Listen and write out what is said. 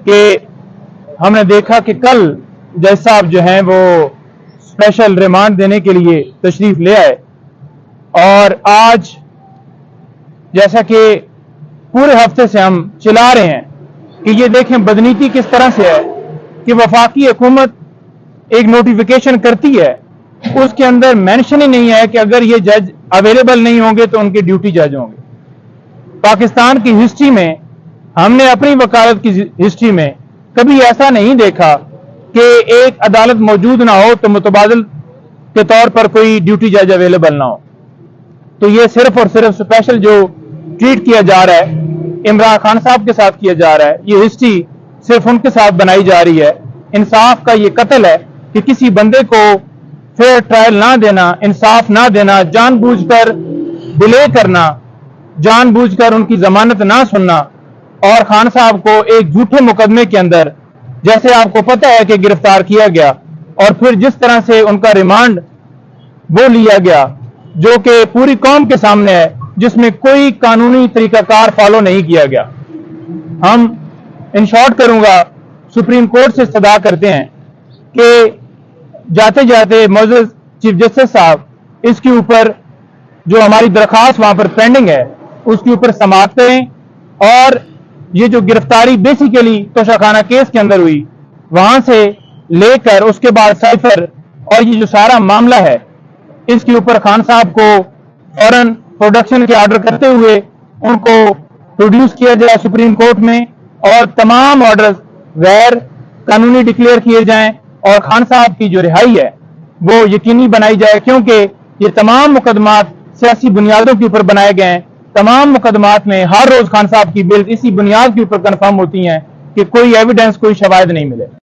کہ हमने देखा कि कल जज साहब जो हैं वो स्पेशल रिमांड देने के लिए तशरीफ ले आए और आज जैसा कि पूरे हफ्ते से हम चिल्ला रहे हैं कि ये देखें बदनीति किस तरह से है कि वफाकी हुकूमत एक नोटिफिकेशन करती है, उसके अंदर मेंशन ही नहीं है कि अगर ये जज अवेलेबल नहीं होंगे तो उनके ड्यूटी जज होंगे। पाकिस्तान की हिस्ट्री में हमने अपनी वकालत की हिस्ट्री में कभी ऐसा नहीं देखा कि एक अदालत मौजूद ना हो तो मुतबादल के तौर पर कोई ड्यूटी जज अवेलेबल ना हो। तो ये सिर्फ और सिर्फ स्पेशल जो ट्रीट किया जा रहा है इमरान खान साहब के साथ किया जा रहा है, ये हिस्ट्री सिर्फ उनके साथ बनाई जा रही है। इंसाफ का ये कत्ल है कि किसी बंदे को फेयर ट्रायल ना देना, इंसाफ ना देना, जानबूझकर डिले करना, जानबूझकर उनकी जमानत ना सुनना और खान साहब को एक झूठे मुकदमे के अंदर जैसे आपको पता है कि गिरफ्तार किया गया और फिर जिस तरह से उनका रिमांड वो लिया गया जो कि पूरी कौम के सामने है, जिसमें कोई कानूनी तरीकाकार फॉलो नहीं किया गया। हम इन शॉर्ट करूंगा, सुप्रीम कोर्ट से सदा करते हैं कि जाते जाते मौजूद चीफ जस्टिस साहब इसके ऊपर जो हमारी दरखास्त वहां पर पेंडिंग है उसके ऊपर समाप्त करें और ये जो गिरफ्तारी बेसिकली तोशाखाना केस के अंदर हुई वहां से लेकर उसके बाद साइफर और ये जो सारा मामला है इसके ऊपर खान साहब को फौरन प्रोडक्शन के ऑर्डर करते हुए उनको प्रोड्यूस किया जाए सुप्रीम कोर्ट में और तमाम ऑर्डर्स गैर कानूनी डिक्लेयर किए जाएं और खान साहब की जो रिहाई है वो यकीनी बनाई जाए, क्योंकि ये तमाम मुकदमात सियासी बुनियादों के ऊपर बनाए गए हैं। तमाम मुकदमात में हर रोज खान साहब की बिल इसी बुनियाद के ऊपर कंफर्म होती हैं कि कोई एविडेंस, कोई शवाहिद नहीं मिले।